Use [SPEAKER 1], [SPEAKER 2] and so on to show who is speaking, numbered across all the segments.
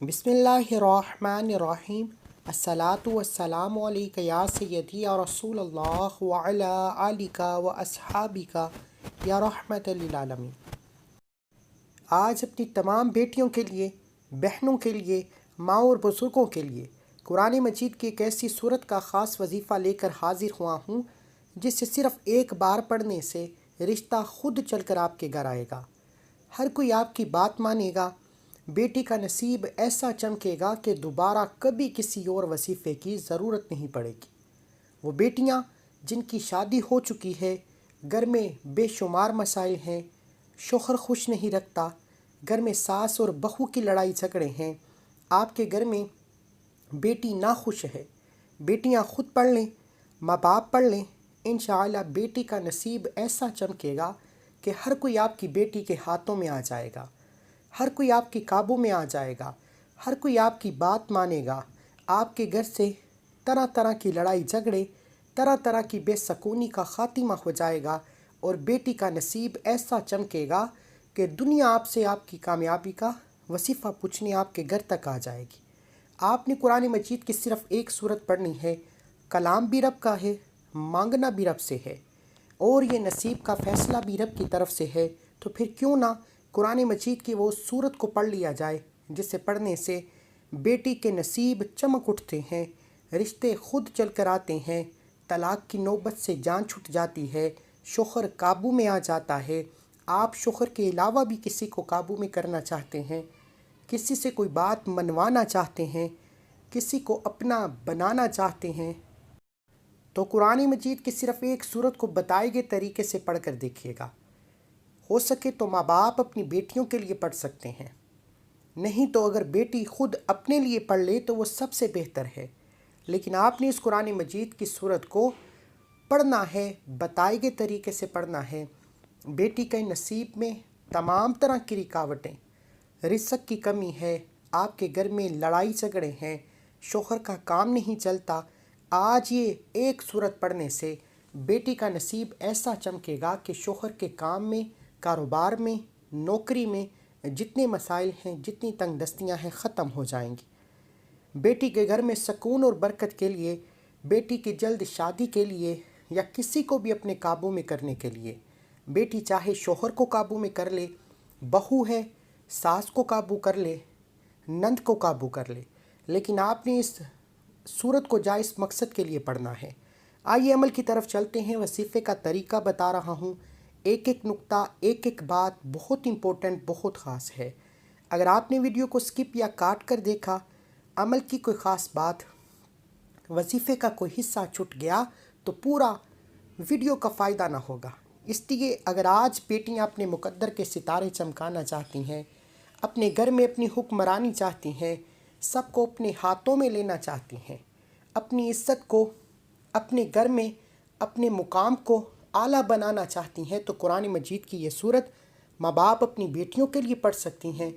[SPEAKER 1] بسم اللہ الرحمن الرحیم۔ الصلاۃ والسلام علیک یا سیدی یا رسول اللہ وعلی آلک و اصحابک یا رحمت للعالمین۔ آج اپنی تمام بیٹیوں کے لیے، بہنوں کے لیے، ماں اور بزرگوں کے لیے قرآن مجید کی ایک ایسی صورت کا خاص وظیفہ لے کر حاضر ہوا ہوں جسے صرف ایک بار پڑھنے سے رشتہ خود چل کر آپ کے گھر آئے گا۔ ہر کوئی آپ کی بات مانے گا، بیٹی کا نصیب ایسا چمکے گا کہ دوبارہ کبھی کسی اور وظیفے کی ضرورت نہیں پڑے گی۔ وہ بیٹیاں جن کی شادی ہو چکی ہے، گھر میں بے شمار مسائل ہیں، شوہر خوش نہیں رکھتا، گھر میں ساس اور بہو کی لڑائی جھگڑے ہیں، آپ کے گھر میں بیٹی ناخوش ہے، بیٹیاں خود پڑھ لیں، ماں باپ پڑھ لیں، انشاءاللہ بیٹی کا نصیب ایسا چمکے گا کہ ہر کوئی آپ کی بیٹی کے ہاتھوں میں آ جائے گا، ہر کوئی آپ کی قابو میں آ جائے گا، ہر کوئی آپ کی بات مانے گا۔ آپ کے گھر سے طرح طرح کی لڑائی جھگڑے، طرح طرح کی بے سکونی کا خاتمہ ہو جائے گا اور بیٹی کا نصیب ایسا چمکے گا کہ دنیا آپ سے آپ کی کامیابی کا وظیفہ پوچھنے آپ کے گھر تک آ جائے گی۔ آپ نے قرآن مجید کی صرف ایک صورت پڑھنی ہے، کلام بھی رب کا ہے، مانگنا بھی رب سے ہے، اور یہ نصیب کا فیصلہ بھی رب کی طرف سے ہے۔ تو پھر کیوں نہ قرآن مجید کی وہ صورت کو پڑھ لیا جائے جسے پڑھنے سے بیٹی کے نصیب چمک اٹھتے ہیں، رشتے خود چل کر آتے ہیں، طلاق کی نوبت سے جان چھٹ جاتی ہے، شوہر قابو میں آ جاتا ہے۔ آپ شوہر کے علاوہ بھی کسی کو قابو میں کرنا چاہتے ہیں، کسی سے کوئی بات منوانا چاہتے ہیں، کسی کو اپنا بنانا چاہتے ہیں، تو قرآن مجید کی صرف ایک صورت کو بتائے گئے طریقے سے پڑھ کر دیکھیے گا۔ ہو سکے تو ماں باپ اپنی بیٹیوں کے لیے پڑھ سکتے ہیں، نہیں تو اگر بیٹی خود اپنے لیے پڑھ لے تو وہ سب سے بہتر ہے، لیکن آپ نے اس قرآن مجید کی صورت کو پڑھنا ہے، بتائے گئے طریقے سے پڑھنا ہے۔ بیٹی کے نصیب میں تمام طرح کی رکاوٹیں، رزق کی کمی ہے، آپ کے گھر میں لڑائی جھگڑے ہیں، شوہر کا کام نہیں چلتا، آج یہ ایک صورت پڑھنے سے بیٹی کا نصیب ایسا چمکے گا کہ شوہر کے کام میں، کاروبار میں، نوکری میں جتنے مسائل ہیں، جتنی تنگ دستیاں ہیں، ختم ہو جائیں گی۔ بیٹی کے گھر میں سکون اور برکت کے لیے، بیٹی کی جلد شادی کے لیے، یا کسی کو بھی اپنے قابو میں کرنے کے لیے، بیٹی چاہے شوہر کو قابو میں کر لے، بہو ہے ساس کو قابو کر لے، نند کو قابو کر لے، لیکن آپ نے اس صورت کو جائز مقصد کے لیے پڑھنا ہے۔ آئیے عمل کی طرف چلتے ہیں۔ وظیفے کا طریقہ بتا رہا ہوں، ایک ایک نقطہ، ایک ایک بات بہت امپورٹنٹ، بہت خاص ہے۔ اگر آپ نے ویڈیو کو سکپ یا کاٹ کر دیکھا، عمل کی کوئی خاص بات، وظیفے کا کوئی حصہ چھوٹ گیا تو پورا ویڈیو کا فائدہ نہ ہوگا۔ اس لیے اگر آج بیٹیاں اپنے مقدر کے ستارے چمکانا چاہتی ہیں، اپنے گھر میں اپنی حکمرانی چاہتی ہیں، سب کو اپنے ہاتھوں میں لینا چاہتی ہیں، اپنی عزت کو اپنے گھر میں، اپنے مقام کو اعلیٰ بنانا چاہتی ہیں، تو قرآن مجید کی یہ صورت ماں باپ اپنی بیٹیوں کے لیے پڑھ سکتی ہیں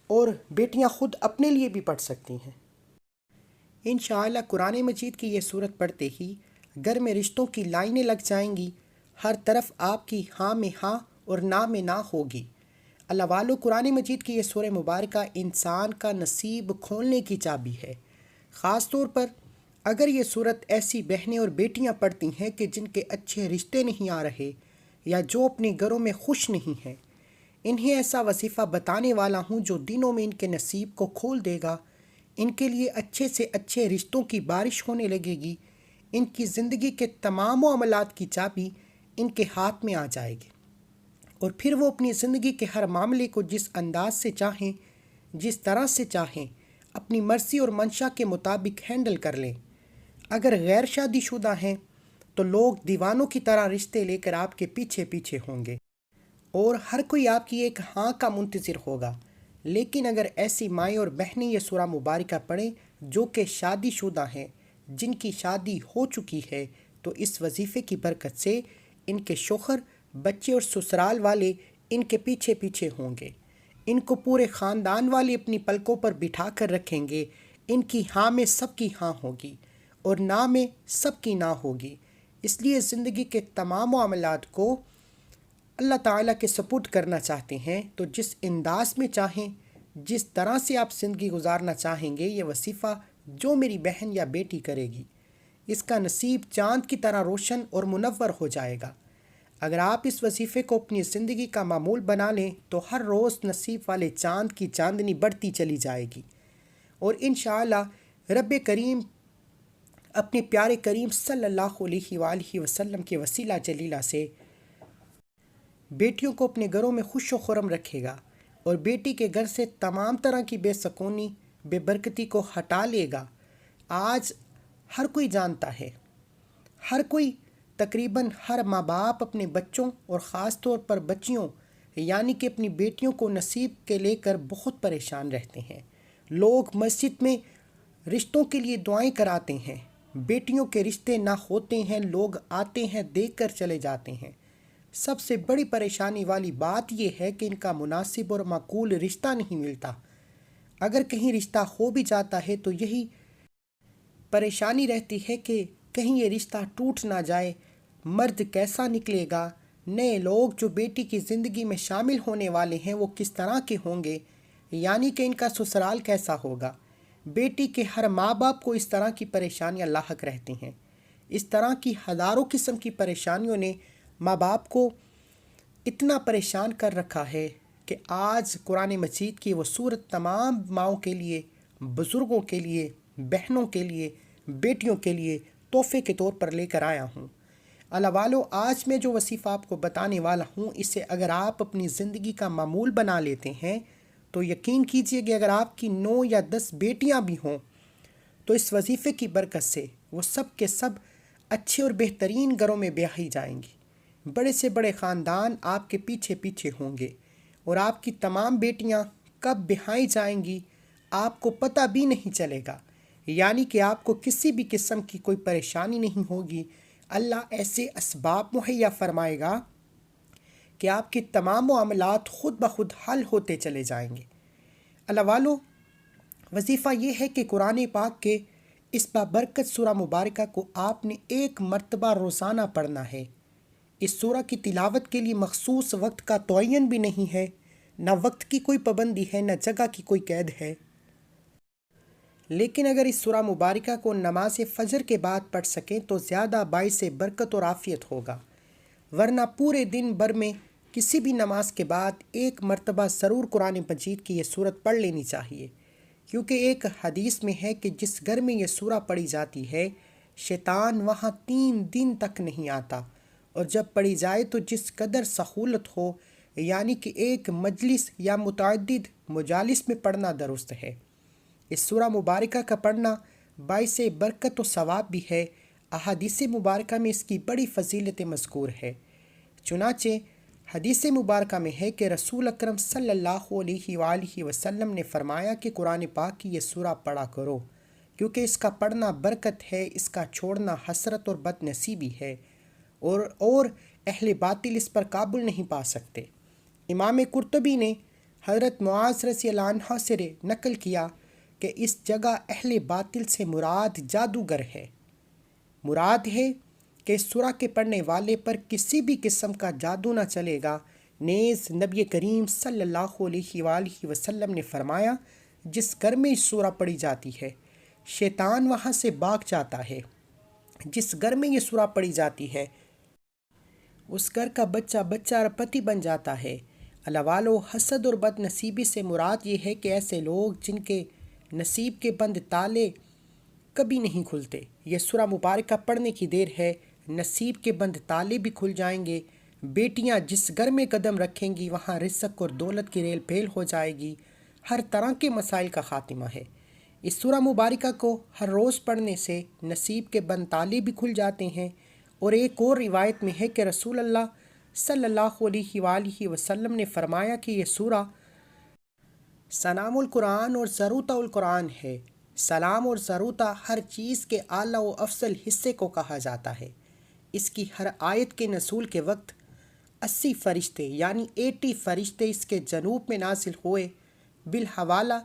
[SPEAKER 1] اور بیٹیاں خود اپنے لیے بھی پڑھ سکتی ہیں۔ انشاءاللہ قرآن مجید کی یہ صورت پڑھتے ہی گھر میں رشتوں کی لائنیں لگ جائیں گی، ہر طرف آپ کی ہاں میں ہاں اور نہ میں نہ ہوگی۔ اللہ والو، قرآن مجید کی یہ سورہ مبارکہ انسان کا نصیب کھولنے کی چابی ہے۔ خاص طور پر اگر یہ صورت ایسی بہنیں اور بیٹیاں پڑھتی ہیں کہ جن کے اچھے رشتے نہیں آ رہے یا جو اپنے گھروں میں خوش نہیں ہیں، انہیں ایسا وظیفہ بتانے والا ہوں جو دنوں میں ان کے نصیب کو کھول دے گا، ان کے لیے اچھے سے اچھے رشتوں کی بارش ہونے لگے گی، ان کی زندگی کے تمام معاملات کی چابی ان کے ہاتھ میں آ جائے گی، اور پھر وہ اپنی زندگی کے ہر معاملے کو جس انداز سے چاہیں، جس طرح سے چاہیں، اپنی مرضی اور منشا کے مطابق ہینڈل کر لیں۔ اگر غیر شادی شدہ ہیں تو لوگ دیوانوں کی طرح رشتے لے کر آپ کے پیچھے پیچھے ہوں گے اور ہر کوئی آپ کی ایک ہاں کا منتظر ہوگا۔ لیکن اگر ایسی مائیں اور بہنیں یہ سورہ مبارکہ پڑھیں جو کہ شادی شدہ ہیں، جن کی شادی ہو چکی ہے، تو اس وظیفے کی برکت سے ان کے شوہر، بچے اور سسرال والے ان کے پیچھے پیچھے ہوں گے، ان کو پورے خاندان والے اپنی پلکوں پر بٹھا کر رکھیں گے، ان کی ہاں میں سب کی ہاں ہوگی اور نہ میں سب کی نہ ہوگی۔ اس لیے زندگی کے تمام معاملات کو اللہ تعالیٰ کے سپرد کرنا چاہتے ہیں تو جس انداز میں چاہیں، جس طرح سے آپ زندگی گزارنا چاہیں گے یہ وظیفہ جو میری بہن یا بیٹی کرے گی اس کا نصیب چاند کی طرح روشن اور منور ہو جائے گا۔ اگر آپ اس وظیفے کو اپنی زندگی کا معمول بنا لیں تو ہر روز نصیب والے چاند کی چاندنی بڑھتی چلی جائے گی، اور انشاءاللہ رب کریم اپنے پیارے کریم صلی اللہ علیہ وآلہ وسلم کے وسیلہ جلیلہ سے بیٹیوں کو اپنے گھروں میں خوش و خرم رکھے گا، اور بیٹی کے گھر سے تمام طرح کی بے سکونی بے برکتی کو ہٹا لے گا۔ آج ہر کوئی جانتا ہے، ہر کوئی تقریباً ہر ماں باپ اپنے بچوں اور خاص طور پر بچیوں یعنی کہ اپنی بیٹیوں کو نصیب کے لے کر بہت پریشان رہتے ہیں۔ لوگ مسجد میں رشتوں کے لیے دعائیں کراتے ہیں، بیٹیوں کے رشتے نہ ہوتے ہیں، لوگ آتے ہیں دیکھ کر چلے جاتے ہیں۔ سب سے بڑی پریشانی والی بات یہ ہے کہ ان کا مناسب اور معقول رشتہ نہیں ملتا۔ اگر کہیں رشتہ ہو بھی جاتا ہے تو یہی پریشانی رہتی ہے کہ کہیں یہ رشتہ ٹوٹ نہ جائے، مرد کیسا نکلے گا، نئے لوگ جو بیٹی کی زندگی میں شامل ہونے والے ہیں وہ کس طرح کے ہوں گے، یعنی کہ ان کا سسرال کیسا ہوگا۔ بیٹی کے ہر ماں باپ کو اس طرح کی پریشانیاں لاحق رہتی ہیں۔ اس طرح کی ہزاروں قسم کی پریشانیوں نے ماں باپ کو اتنا پریشان کر رکھا ہے کہ آج قرآن مجید کی وہ سورت تمام ماؤں کے لیے، بزرگوں کے لیے، بہنوں کے لیے، بیٹیوں کے لیے تحفے کے طور پر لے کر آیا ہوں۔ اللہ والو، آج میں جو وظیفہ آپ کو بتانے والا ہوں اسے اگر آپ اپنی زندگی کا معمول بنا لیتے ہیں تو یقین کیجئے کہ اگر آپ کی 9 یا 10 بیٹیاں بھی ہوں تو اس وظیفے کی برکت سے وہ سب کے سب اچھے اور بہترین گھروں میں بیاہی جائیں گی۔ بڑے سے بڑے خاندان آپ کے پیچھے پیچھے ہوں گے، اور آپ کی تمام بیٹیاں کب بیاہی جائیں گی آپ کو پتہ بھی نہیں چلے گا، یعنی کہ آپ کو کسی بھی قسم کی کوئی پریشانی نہیں ہوگی۔ اللہ ایسے اسباب مہیا فرمائے گا کہ آپ کے تمام معاملات خود بخود حل ہوتے چلے جائیں گے۔ اللہ والو، وظیفہ یہ ہے کہ قرآن پاک کے اس بابرکت سورہ مبارکہ کو آپ نے 1 مرتبہ روزانہ پڑھنا ہے۔ اس سورہ کی تلاوت کے لیے مخصوص وقت کا تعین بھی نہیں ہے، نہ وقت کی کوئی پابندی ہے، نہ جگہ کی کوئی قید ہے۔ لیکن اگر اس سورہ مبارکہ کو نماز فجر کے بعد پڑھ سکیں تو زیادہ باعث برکت اور عافیت ہوگا، ورنہ پورے دن بھر میں کسی بھی نماز کے بعد 1 مرتبہ ضرور قرآن مجید کی یہ سورت پڑھ لینی چاہیے، کیونکہ ایک حدیث میں ہے کہ جس گھر میں یہ سورہ پڑھی جاتی ہے شیطان وہاں 3 دن تک نہیں آتا، اور جب پڑھی جائے تو جس قدر سہولت ہو، یعنی کہ ایک مجلس یا متعدد مجالس میں پڑھنا درست ہے۔ اس سورہ مبارکہ کا پڑھنا باعث برکت و ثواب بھی ہے۔ احادیث مبارکہ میں اس کی بڑی فضیلت مذکور ہے۔ چنانچہ حدیث مبارکہ میں ہے کہ رسول اکرم صلی اللہ علیہ وآلہ وسلم نے فرمایا کہ قرآن پاک کی یہ سورہ پڑھا کرو، کیونکہ اس کا پڑھنا برکت ہے، اس کا چھوڑنا حسرت اور بد نصیبی ہے، اور اہل باطل اس پر قابل نہیں پا سکتے۔ امام قرطبی نے حضرت معاذ رضی اللہ عنہ سے نقل کیا کہ اس جگہ اہل باطل سے مراد جادوگر ہے۔ مراد ہے کہ اس سورہ کے پڑھنے والے پر کسی بھی قسم کا جادو نہ چلے گا۔ نیز نبی کریم صلی اللہ علیہ وآلہ وسلم نے فرمایا، جس گھر میں اس سورہ پڑھی جاتی ہے شیطان وہاں سے بھاگ جاتا ہے۔ جس گھر میں یہ سورہ پڑھی جاتی ہے اس گھر کا بچہ بچہ پتی بن جاتا ہے۔ اللہ والو، حسد اور بد نصیبی سے مراد یہ ہے کہ ایسے لوگ جن کے نصیب کے بند تالے کبھی نہیں کھلتے، یہ سورہ مبارکہ پڑھنے کی دیر ہے، نصیب کے بند تالے بھی کھل جائیں گے۔ بیٹیاں جس گھر میں قدم رکھیں گی وہاں رزق اور دولت کی ریل پھیل ہو جائے گی، ہر طرح کے مسائل کا خاتمہ ہے۔ اس سورہ مبارکہ کو ہر روز پڑھنے سے نصیب کے بند تالے بھی کھل جاتے ہیں، اور ایک اور روایت میں ہے کہ رسول اللہ صلی اللہ علیہ وآلہ وسلم نے فرمایا کہ یہ سورہ سلام القرآن اور ضروطہ القرآن ہے۔ سلام اور ضروطہ ہر چیز کے اعلیٰ و افضل حصے کو کہا جاتا ہے۔ اس کی ہر آیت کے نزول کے وقت 80 فرشتے یعنی 80 فرشتے اس کے جنوب میں نازل ہوئے۔ بالحوالہ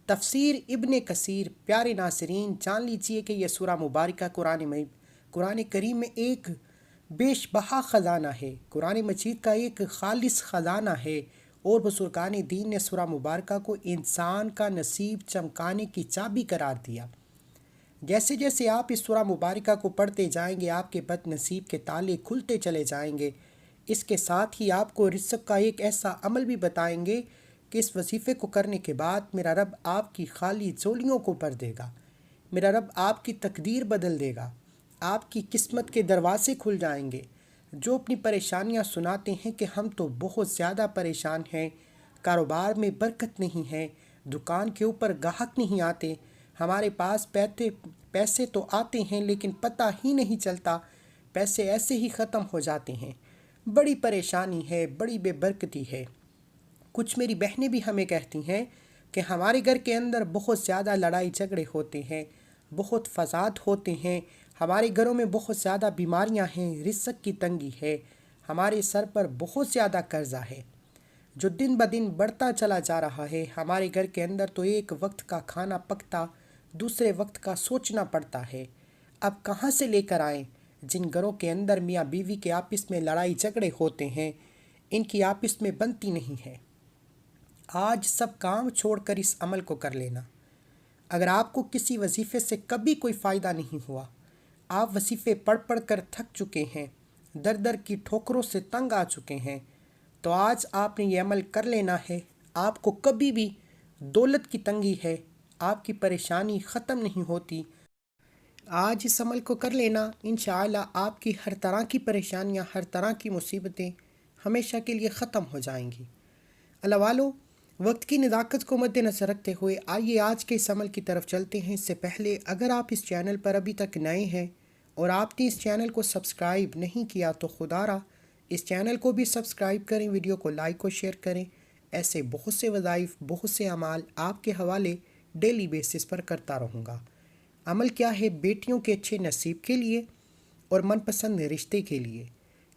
[SPEAKER 1] تفسیر ابن کثیر۔ پیارے ناظرین، جان لیجئے کہ یہ سورہ مبارکہ قرآن کریم میں ایک بیش بہا خزانہ ہے، قرآن مجید کا ایک خالص خزانہ ہے، اور بزرگان دین نے سورہ مبارکہ کو انسان کا نصیب چمکانے کی چابی قرار دیا۔ جیسے جیسے آپ اس سورہ مبارکہ کو پڑھتے جائیں گے آپ کے بد نصیب کے تالے کھلتے چلے جائیں گے۔ اس کے ساتھ ہی آپ کو رزق کا ایک ایسا عمل بھی بتائیں گے کہ اس وظیفے کو کرنے کے بعد میرا رب آپ کی خالی جھولیوں کو بھر دے گا، میرا رب آپ کی تقدیر بدل دے گا، آپ کی قسمت کے دروازے کھل جائیں گے۔ جو اپنی پریشانیاں سناتے ہیں کہ ہم تو بہت زیادہ پریشان ہیں، کاروبار میں برکت نہیں ہے، دکان کے اوپر گاہک نہیں آتے، ہمارے پاس پیسے تو آتے ہیں لیکن پتہ ہی نہیں چلتا، پیسے ایسے ہی ختم ہو جاتے ہیں، بڑی پریشانی ہے، بڑی بے برکتی ہے۔ کچھ میری بہنیں بھی ہمیں کہتی ہیں کہ ہمارے گھر کے اندر بہت زیادہ لڑائی جھگڑے ہوتے ہیں، بہت فساد ہوتے ہیں، ہمارے گھروں میں بہت زیادہ بیماریاں ہیں، رزق کی تنگی ہے، ہمارے سر پر بہت زیادہ قرضہ ہے جو دن بدن بڑھتا چلا جا رہا ہے۔ ہمارے گھر کے اندر تو ایک وقت کا کھانا پکتا دوسرے وقت کا سوچنا پڑتا ہے، اب کہاں سے لے کر آئیں؟ جن گھروں کے اندر میاں بیوی کے آپس میں لڑائی جھگڑے ہوتے ہیں، ان کی آپس میں بنتی نہیں ہے۔ آج سب کام چھوڑ کر اس عمل کو کر لینا۔ اگر آپ کو کسی وظیفے سے کبھی کوئی فائدہ نہیں ہوا، آپ وظیفے پڑھ پڑھ کر تھک چکے ہیں، در در کی ٹھوکروں سے تنگ آ چکے ہیں، تو آج آپ نے یہ عمل کر لینا ہے۔ آپ کو کبھی بھی دولت کی تنگی ہے، آپ کی پریشانی ختم نہیں ہوتی، آج اس عمل کو کر لینا، انشاءاللہ آپ کی ہر طرح کی پریشانیاں، ہر طرح کی مصیبتیں ہمیشہ کے لیے ختم ہو جائیں گی۔ اللہ والو، وقت کی نزاکت کو مد نظر رکھتے ہوئے آئیے آج کے اس عمل کی طرف چلتے ہیں۔ اس سے پہلے اگر آپ اس چینل پر ابھی تک نئے ہیں اور آپ نے اس چینل کو سبسکرائب نہیں کیا تو خدا را اس چینل کو بھی سبسکرائب کریں، ویڈیو کو لائک و شیئر کریں۔ ایسے بہت سے وظائف، بہت سے اعمال آپ کے حوالے ڈیلی بیسس پر کرتا رہوں گا۔ عمل کیا ہے؟ بیٹیوں کے اچھے نصیب کے لیے اور من پسند رشتے کے لیے،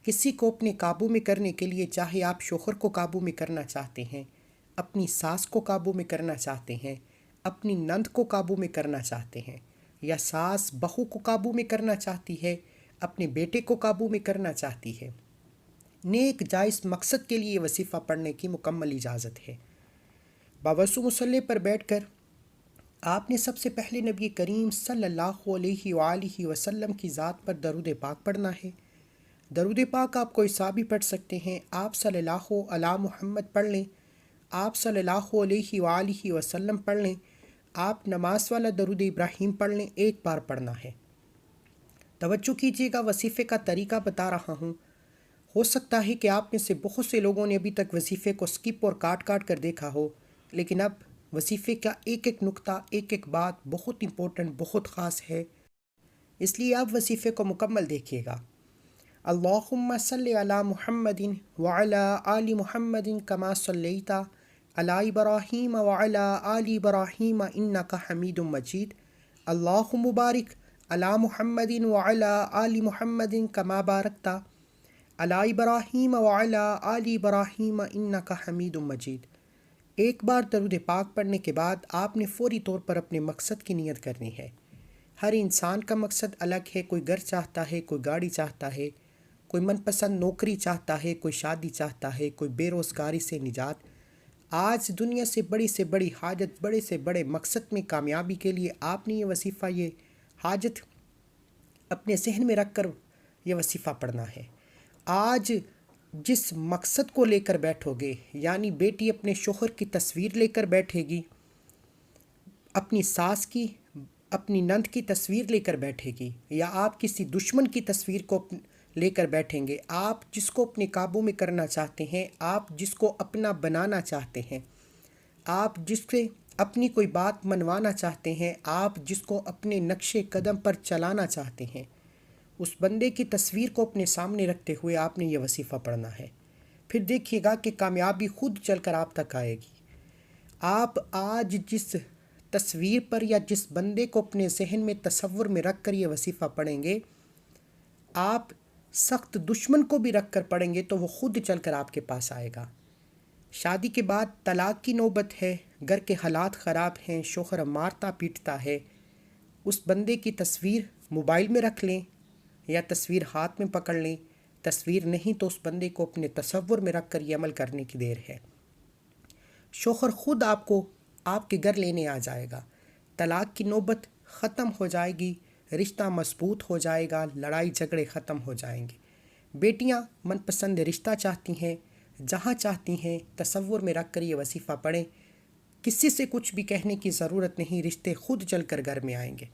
[SPEAKER 1] کسی کو اپنے قابو میں کرنے کے لیے، چاہے آپ شوہر کو قابو میں کرنا چاہتے ہیں، اپنی ساس کو قابو میں کرنا چاہتے ہیں، اپنی نند کو قابو میں کرنا چاہتے ہیں، یا ساس بہو کو قابو میں کرنا چاہتی ہے، اپنے بیٹے کو قابو میں کرنا چاہتی ہے، نیک جائز مقصد کے لیے وظیفہ پڑھنے کی مکمل اجازت ہے۔ باوضو مصلی پر بیٹھ کر آپ نے سب سے پہلے نبی کریم صلی اللہ علیہ وآلہ وسلم کی ذات پر درود پاک پڑھنا ہے۔ درود پاک آپ کوئی سا بھی پڑھ سکتے ہیں، آپ صلی اللہ علی محمد پڑھ لیں، آپ صلی اللہ علیہ وآلہ وسلم پڑھ لیں، آپ نماز والا درود ابراہیم پڑھ لیں، ایک بار پڑھنا ہے۔ توجہ کیجیے گا، وظیفے کا طریقہ بتا رہا ہوں۔ ہو سکتا ہے کہ آپ میں سے بہت سے لوگوں نے ابھی تک وظیفے کو سکپ اور کاٹ کاٹ کر دیکھا ہو، لیکن اب وظیفے کا ایک ایک نقطہ، ایک ایک بات بہت امپورٹنٹ، بہت خاص ہے، اس لیے آپ وظیفے کو مکمل دیکھیے گا۔ اللہم صلی علی محمد وعلی آل محمد کما صلیت علی ابراہیم وعلی آل ابراہیم انک حمید مجید۔ اللہم بارک علی محمد وعلی آل محمد کما بارکت علی ابراہیم وعلی آل ابراہیم انک حمید مجید۔ ایک بار درود پاک پڑھنے کے بعد آپ نے فوری طور پر اپنے مقصد کی نیت کرنی ہے۔ ہر انسان کا مقصد الگ ہے، کوئی گھر چاہتا ہے، کوئی گاڑی چاہتا ہے، کوئی من پسند نوکری چاہتا ہے، کوئی شادی چاہتا ہے، کوئی بے روزگاری سے نجات۔ آج دنیا سے بڑی حاجت، بڑے سے بڑے مقصد میں کامیابی کے لیے آپ نے یہ وظیفہ، یہ حاجت اپنے ذہن میں رکھ کر یہ وظیفہ پڑھنا ہے۔ آج جس مقصد کو لے کر بیٹھو گے، یعنی بیٹی اپنے شوہر کی تصویر لے کر بیٹھے گی، اپنی ساس کی، اپنی نند کی تصویر لے کر بیٹھے گی، یا آپ کسی دشمن کی تصویر کو لے کر بیٹھیں گے، آپ جس کو اپنے قابو میں کرنا چاہتے ہیں، آپ جس کو اپنا بنانا چاہتے ہیں، آپ جس سے اپنی کوئی بات منوانا چاہتے ہیں، آپ جس کو اپنے نقش قدم پر چلانا چاہتے ہیں، اس بندے کی تصویر کو اپنے سامنے رکھتے ہوئے آپ نے یہ وظیفہ پڑھنا ہے۔ پھر دیکھیے گا کہ کامیابی خود چل کر آپ تک آئے گی۔ آپ آج جس تصویر پر یا جس بندے کو اپنے ذہن میں تصور میں رکھ کر یہ وظیفہ پڑھیں گے، آپ سخت دشمن کو بھی رکھ کر پڑھیں گے تو وہ خود چل کر آپ کے پاس آئے گا۔ شادی کے بعد طلاق کی نوبت ہے، گھر کے حالات خراب ہیں، شوہر مارتا پیٹتا ہے، اس بندے کی تصویر موبائل میں رکھ لیں یا تصویر ہاتھ میں پکڑ لیں، تصویر نہیں تو اس بندے کو اپنے تصور میں رکھ کر یہ عمل کرنے کی دیر ہے۔ شوہر خود آپ کو آپ کے گھر لینے آ جائے گا، طلاق کی نوبت ختم ہو جائے گی، رشتہ مضبوط ہو جائے گا، لڑائی جھگڑے ختم ہو جائیں گے۔ بیٹیاں من پسند رشتہ چاہتی ہیں، جہاں چاہتی ہیں تصور میں رکھ کر یہ وظیفہ پڑھیں، کسی سے کچھ بھی کہنے کی ضرورت نہیں، رشتے خود چل کر گھر میں آئیں گے۔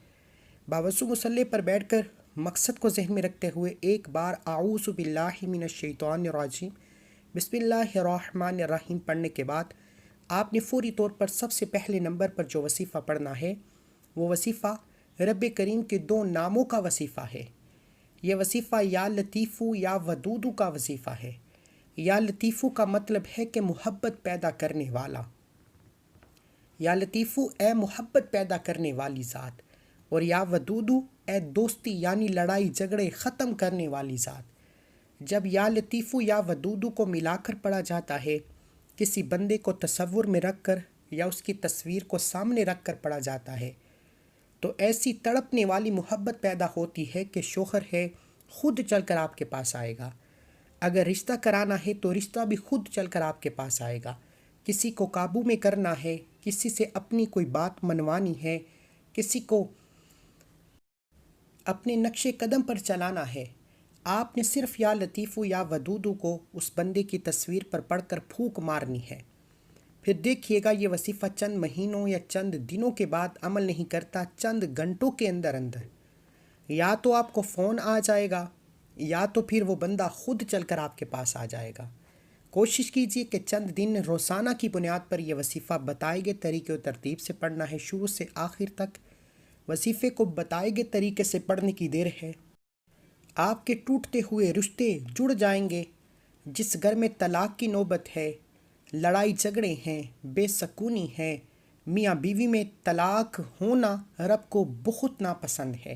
[SPEAKER 1] باوضو مصلی پر بیٹھ کر مقصد کو ذہن میں رکھتے ہوئے ایک بار اعوذ باللہ من الشیطان الرجیم بسم اللہ الرحمن الرحیم پڑھنے کے بعد آپ نے فوری طور پر سب سے پہلے نمبر پر جو وظیفہ پڑھنا ہے وہ وظیفہ رب کریم کے 2 ناموں کا وظیفہ ہے۔ یہ وظیفہ یا لطیفو یا ودودو کا وظیفہ ہے۔ یا لطیفو کا مطلب ہے کہ محبت پیدا کرنے والا، یا لطیفو اے محبت پیدا کرنے والی ذات، اور یا ودودو اے دوستی یعنی لڑائی جھگڑے ختم کرنے والی ذات۔ جب یا لطیفو یا ودودو کو ملا کر پڑھا جاتا ہے، کسی بندے کو تصور میں رکھ کر یا اس کی تصویر کو سامنے رکھ کر پڑھا جاتا ہے، تو ایسی تڑپنے والی محبت پیدا ہوتی ہے کہ شوہر ہے خود چل کر آپ کے پاس آئے گا۔ اگر رشتہ کرانا ہے تو رشتہ بھی خود چل کر آپ کے پاس آئے گا۔ کسی کو قابو میں کرنا ہے، کسی سے اپنی کوئی بات منوانی ہے، کسی کو اپنے نقش قدم پر چلانا ہے، آپ نے صرف یا لطیفو یا ودودو کو اس بندے کی تصویر پر پڑھ کر پھونک مارنی ہے۔ پھر دیکھیے گا یہ وظیفہ چند مہینوں یا چند دنوں کے بعد عمل نہیں کرتا، چند گھنٹوں کے اندر یا تو آپ کو فون آ جائے گا یا تو پھر وہ بندہ خود چل کر آپ کے پاس آ جائے گا۔ کوشش کیجئے کہ چند دن روزانہ کی بنیاد پر یہ وظیفہ بتائے گئے طریقے و ترتیب سے پڑھنا ہے، شروع سے آخر تک وظیفے کو بتائے گئے طریقے سے پڑھنے کی دیر ہے۔ آپ کے ٹوٹتے ہوئے رشتے جڑ جائیں گے۔ جس گھر میں طلاق کی نوبت ہے، لڑائی جھگڑے ہیں، بے سکونی ہے، میاں بیوی میں طلاق ہونا رب کو بہت ناپسند ہے۔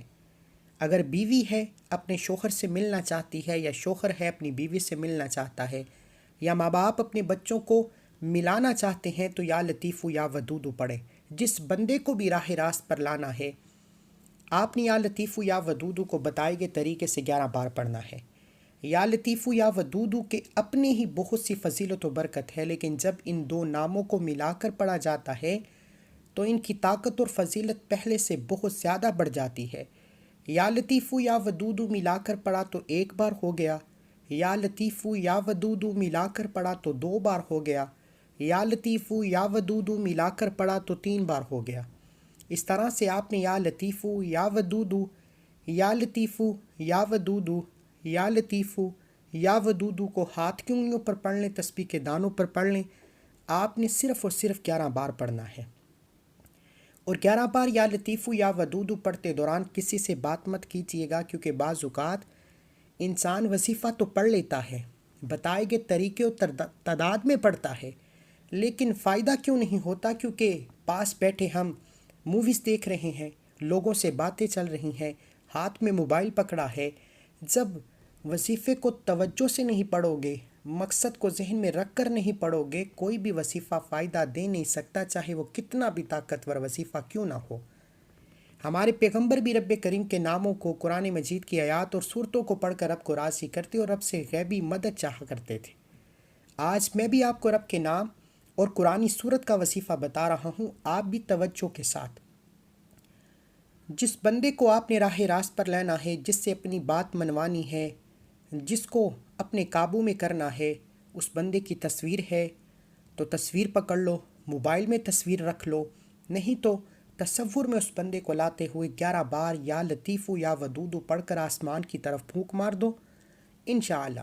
[SPEAKER 1] اگر بیوی ہے اپنے شوہر سے ملنا چاہتی ہے، یا شوہر ہے اپنی بیوی سے ملنا چاہتا ہے، یا ماں باپ اپنے بچوں کو ملانا چاہتے ہیں، تو یا لطیفو یا ودودو پڑھیں۔ جس بندے کو بھی راہ راست پر لانا ہے، آپ نے یا لطیفو یا ودودو کو بتائے گئے طریقے سے 11 بار پڑھنا ہے۔ یا لطیفو یا ودودو کے اپنے ہی بہت سی فضیلت و برکت ہے، لیکن جب ان 2 ناموں کو ملا کر پڑھا جاتا ہے تو ان کی طاقت اور فضیلت پہلے سے بہت زیادہ بڑھ جاتی ہے۔ یا لطیفو یا ودودو ملا کر پڑھا تو 1 بار ہو گیا، یا لطیفو یا ودودو ملا کر پڑھا تو 2 بار ہو گیا، یا لطیفو یا ودودو ملا کر پڑھا تو 3 بار ہو گیا۔ اس طرح سے آپ نے یا لطیفو یا ودودو، یا لطیفو یا ودودو، یا لطیفو یا ودودو کو ہاتھ کی انگلیوں پر پڑھ لیں، تسبیح کے دانوں پر پڑھ لیں۔ آپ نے صرف اور صرف 11 بار پڑھنا ہے، اور 11 بار یا لطیفو یا ودودو پڑھتے دوران کسی سے بات مت کیجیے گا، کیونکہ بعض اوقات انسان وظیفہ تو پڑھ لیتا ہے، بتائے گئے طریقے اور تعداد میں پڑھتا ہے، لیکن فائدہ کیوں نہیں ہوتا؟ کیونکہ پاس بیٹھے ہم موویز دیکھ رہے ہیں، لوگوں سے باتیں چل رہی ہیں، ہاتھ میں موبائل پکڑا ہے۔ جب وظیفے کو توجہ سے نہیں پڑھو گے، مقصد کو ذہن میں رکھ کر نہیں پڑھو گے، کوئی بھی وظیفہ فائدہ دے نہیں سکتا، چاہے وہ کتنا بھی طاقتور وظیفہ کیوں نہ ہو۔ ہمارے پیغمبر بھی رب کریم کے ناموں کو، قرآن مجید کی آیات اور سورتوں کو پڑھ کر رب کو راضی کرتے اور رب سے غیبی مدد چاہا کرتے تھے۔ آج میں بھی آپ کو رب کے نام اور قرآنی سورت کا وظیفہ بتا رہا ہوں، آپ بھی توجہ کے ساتھ۔ جس بندے کو آپ نے راہ راست پر لینا ہے، جس سے اپنی بات منوانی ہے، جس کو اپنے قابو میں کرنا ہے، اس بندے کی تصویر ہے تو تصویر پکڑ لو، موبائل میں تصویر رکھ لو، نہیں تو تصور میں اس بندے کو لاتے ہوئے 11 بار یا لطیفو یا ودودو پڑھ کر آسمان کی طرف پھونک مار دو۔ انشاءاللہ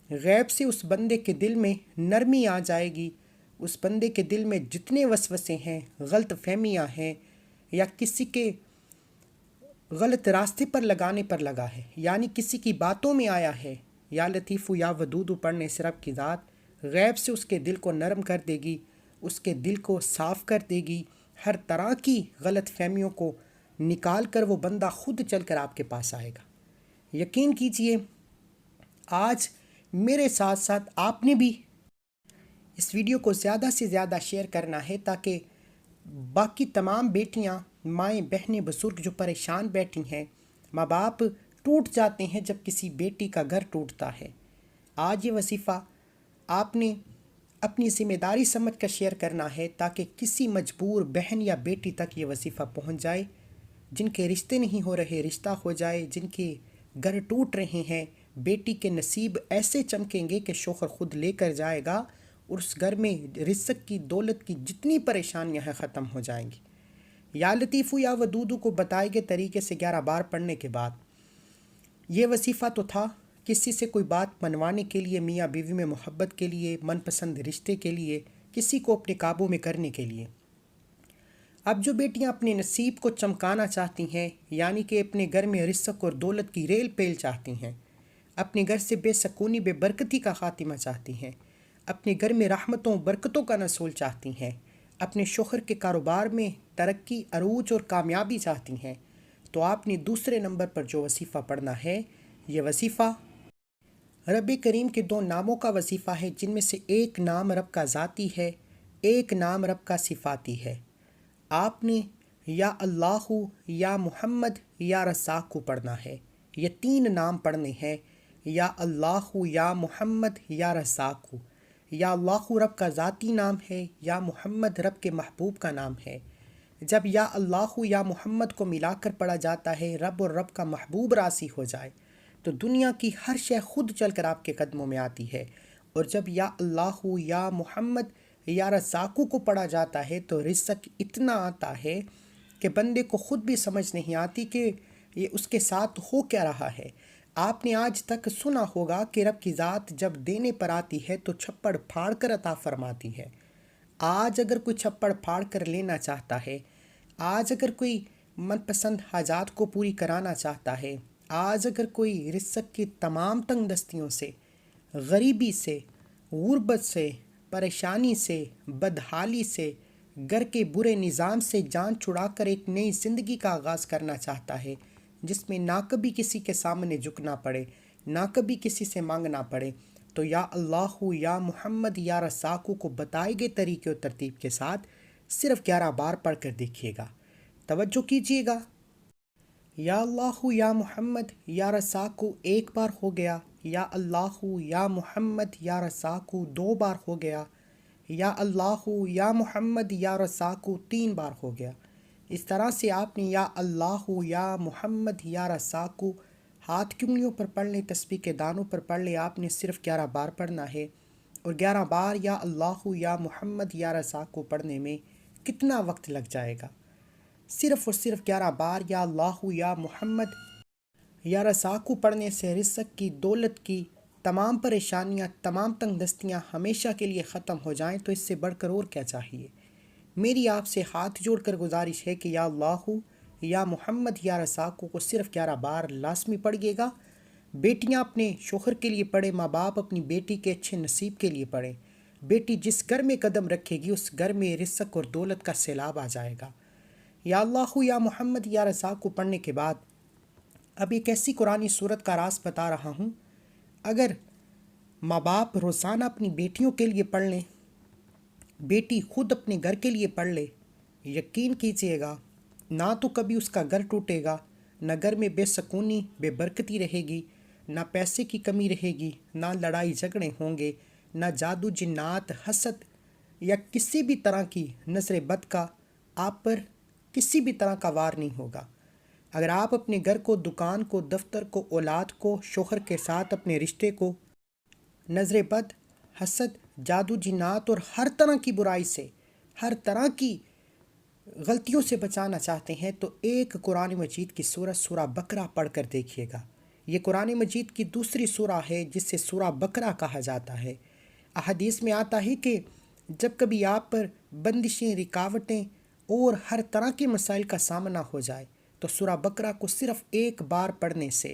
[SPEAKER 1] غیب سے اس بندے کے دل میں نرمی آ جائے گی، اس بندے کے دل میں جتنے وسوسے ہیں، غلط فہمیاں ہیں، یا کسی کے غلط راستے پر لگانے پر لگا ہے، یعنی کسی کی باتوں میں آیا ہے، یا لطیفو یا ودودو پڑھنے سے رب کی ذات غیب سے اس کے دل کو نرم کر دے گی، اس کے دل کو صاف کر دے گی، ہر طرح کی غلط فہمیوں کو نکال کر وہ بندہ خود چل کر آپ کے پاس آئے گا۔ یقین کیجئے آج میرے ساتھ ساتھ آپ نے بھی اس ویڈیو کو زیادہ سے زیادہ شیئر کرنا ہے، تاکہ باقی تمام بیٹیاں، مائیں، بہنیں، بزرگ جو پریشان بیٹھی ہیں، ماں باپ ٹوٹ جاتے ہیں جب کسی بیٹی کا گھر ٹوٹتا ہے۔ آج یہ وظیفہ آپ نے اپنی ذمہ داری سمجھ کر شیئر کرنا ہے تاکہ کسی مجبور بہن یا بیٹی تک یہ وظیفہ پہنچ جائے، جن کے رشتے نہیں ہو رہے رشتہ ہو جائے، جن کے گھر ٹوٹ رہے ہیں بیٹی کے نصیب ایسے چمکیں گے کہ شوہر خود لے کر جائے گا اور اس گھر میں رزق کی دولت کی جتنی پریشانیاں ہیں ختم ہو جائیں گی۔ یا لطیفو یا ودودو کو بتائے گئے طریقے سے 11 بار پڑھنے کے بعد یہ وظیفہ تو تھا کسی سے کوئی بات منوانے کے لیے، میاں بیوی میں محبت کے لیے، من پسند رشتے کے لیے، کسی کو اپنے قابو میں کرنے کے لیے۔ اب جو بیٹیاں اپنے نصیب کو چمکانا چاہتی ہیں، یعنی کہ اپنے گھر میں رزق اور دولت کی ریل پیل چاہتی ہیں، اپنے گھر سے بے سکونی بے برکتی کا خاتمہ چاہتی ہیں، اپنے گھر میں رحمتوں برکتوں کا نزول چاہتی ہیں، اپنے شوہر کے کاروبار میں ترقی عروج اور کامیابی چاہتی ہیں، تو آپ نے دوسرے نمبر پر جو وظیفہ پڑھنا ہے، یہ وظیفہ رب کریم کے 2 ناموں کا وظیفہ ہے، جن میں سے ایک نام رب کا ذاتی ہے، ایک نام رب کا صفاتی ہے۔ آپ نے یا اللہ، یا محمد، یا رزاق کو پڑھنا ہے۔ یہ 3 نام پڑھنے ہیں، یا اللہ، یا محمد، یا رزاق کو۔ یا اللہ رب کا ذاتی نام ہے، یا محمد رب کے محبوب کا نام ہے۔ جب یا اللہ یا محمد کو ملا کر پڑھا جاتا ہے، رب اور رب کا محبوب راضی ہو جائے تو دنیا کی ہر شے خود چل کر آپ کے قدموں میں آتی ہے، اور جب یا اللہ یا محمد یا رزاقو کو پڑھا جاتا ہے تو رزق اتنا آتا ہے کہ بندے کو خود بھی سمجھ نہیں آتی کہ یہ اس کے ساتھ ہو کیا رہا ہے۔ آپ نے آج تک سنا ہوگا کہ رب کی ذات جب دینے پر آتی ہے تو چھپڑ پھاڑ کر عطا فرماتی ہے۔ آج اگر کوئی چھپڑ پھاڑ کر لینا چاہتا ہے، آج اگر کوئی من پسند حاجات کو پوری کرانا چاہتا ہے، آج اگر کوئی رزق کی تمام تنگ دستیوں سے، غریبی سے، غربت سے، پریشانی سے، بدحالی سے، گھر کے برے نظام سے جان چھڑا کر ایک نئی زندگی کا آغاز کرنا چاہتا ہے، جس میں نہ کبھی کسی کے سامنے جھکنا پڑے، نہ کبھی کسی سے مانگنا پڑے، تو یا اللہ یا محمد یا رزاقو کو بتائے گئے طریقے و ترتیب کے ساتھ صرف 11 بار پڑھ کر دیکھیے گا۔ توجہ کیجیے گا۔ یا اللہ یا محمد یا رزاقو 1 بار ہو گیا، یا اللہ یا محمد یا رزاقو 2 بار ہو گیا، یا اللہ یا محمد یا رزاقو 3 بار ہو گیا۔ اس طرح سے آپ نے یا اللہ یا محمد یا رزاقو ہاتھ کی انگلیوں پر پڑھ لیں، تسبیح کے دانوں پر پڑھ لیں، آپ نے صرف 11 بار پڑھنا ہے۔ اور 11 بار یا اللہ یا محمد یا رزاقو پڑھنے میں کتنا وقت لگ جائے گا؟ صرف اور صرف 11 بار یا اللہ یا محمد یا رزاقو پڑھنے سے رزق کی، دولت کی تمام پریشانیاں، تمام تنگ دستیاں ہمیشہ کے لیے ختم ہو جائیں، تو اس سے بڑھ کر اور کیا چاہیے؟ میری آپ سے ہاتھ جوڑ کر گزارش ہے کہ یا اللہ یا محمد یا رزاقو کو صرف 11 بار لازمی پڑھیے گا۔ بیٹیاں اپنے شوہر کے لیے پڑھیں، ماں باپ اپنی بیٹی کے اچھے نصیب کے لیے پڑھیں۔ بیٹی جس گھر میں قدم رکھے گی اس گھر میں رزق اور دولت کا سیلاب آ جائے گا۔ یا اللہ یا محمد یا رزاقو پڑھنے کے بعد اب ایک ایسی قرآنی صورت کا راز بتا رہا ہوں، اگر ماں باپ روزانہ اپنی بیٹیوں کے لیے پڑھ لیں، بیٹی خود اپنے گھر کے لیے پڑھ لے، یقین کیجیے گا نہ تو کبھی اس کا گھر ٹوٹے گا، نہ گھر میں بے سکونی بے برکتی رہے گی، نہ پیسے کی کمی رہے گی، نہ لڑائی جھگڑے ہوں گے، نہ جادو جنات حسد یا کسی بھی طرح کی نظر بد کا آپ پر کسی بھی طرح کا وار نہیں ہوگا۔ اگر آپ اپنے گھر کو، دکان کو، دفتر کو، اولاد کو، شوہر کے ساتھ اپنے رشتے کو نظر بد، حسد، جادو جنات اور ہر طرح کی برائی سے، ہر طرح کی غلطیوں سے بچانا چاہتے ہیں تو ایک قرآن مجید کی سورہ، سورہ بقرہ پڑھ کر دیکھیے گا۔ یہ قرآن مجید کی دوسری سورہ ہے جس سے سورہ بقرہ کہا جاتا ہے۔ احادیث میں آتا ہے کہ جب کبھی آپ پر بندشیں، رکاوٹیں اور ہر طرح کے مسائل کا سامنا ہو جائے تو سورہ بقرہ کو صرف 1 بار پڑھنے سے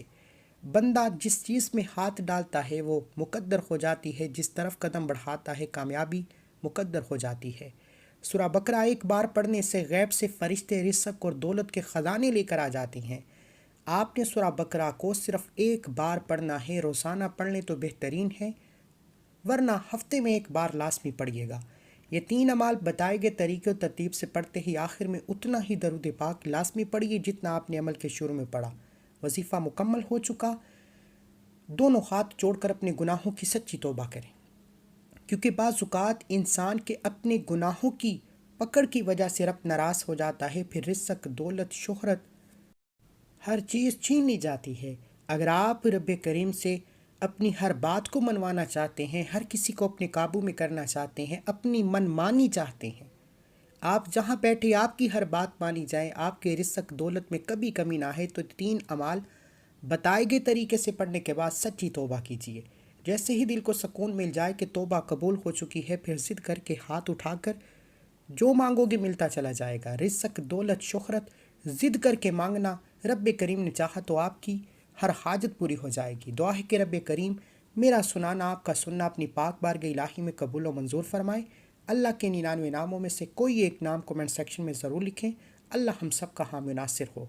[SPEAKER 1] بندہ جس چیز میں ہاتھ ڈالتا ہے وہ مقدر ہو جاتی ہے، جس طرف قدم بڑھاتا ہے کامیابی مقدر ہو جاتی ہے۔ سورہ بقرہ 1 بار پڑھنے سے غیب سے فرشتے رزق اور دولت کے خزانے لے کر آ جاتے ہیں۔ آپ نے سورہ بقرہ کو صرف 1 بار پڑھنا ہے، روزانہ پڑھ لیں تو بہترین ہے، ورنہ ہفتے میں 1 بار لازمی پڑھیے گا۔ یہ 3 اعمال بتائے گئے طریقے و ترتیب سے پڑھتے ہی آخر میں اتنا ہی درود پاک لازمی پڑھیے جتنا آپ نے عمل کے شروع میں پڑھا۔ وظیفہ مکمل ہو چکا۔ دونوں ہاتھ جوڑ کر اپنے گناہوں کی سچی توبہ کریں، کیونکہ بعض اوقات انسان کے اپنے گناہوں کی پکڑ کی وجہ سے رب ناراض ہو جاتا ہے، پھر رزق، دولت، شہرت، ہر چیز چھین لی جاتی ہے۔ اگر آپ رب کریم سے اپنی ہر بات کو منوانا چاہتے ہیں، ہر کسی کو اپنے قابو میں کرنا چاہتے ہیں، اپنی من مانی چاہتے ہیں، آپ جہاں بیٹھے آپ کی ہر بات مانی جائے، آپ کے رزق دولت میں کبھی کمی نہ ہے، تو 3 اعمال بتائے گئے طریقے سے پڑھنے کے بعد سچی توبہ کیجیے۔ جیسے ہی دل کو سکون مل جائے کہ توبہ قبول ہو چکی ہے، پھر ضد کر کے ہاتھ اٹھا کر جو مانگو گے ملتا چلا جائے گا۔ رزق، دولت، شہرت ضد کر کے مانگنا، رب کریم نے چاہا تو آپ کی ہر حاجت پوری ہو جائے گی۔ دعا ہے کہ رب کریم میرا سنانا، آپ کا سننا اپنی پاک بارگاہ الہی میں قبول و منظور فرمائے۔ اللہ کے 99 ناموں میں سے کوئی ایک نام کومنٹ سیکشن میں ضرور لکھیں۔ اللہ ہم سب کا حامی و ناصر ہو۔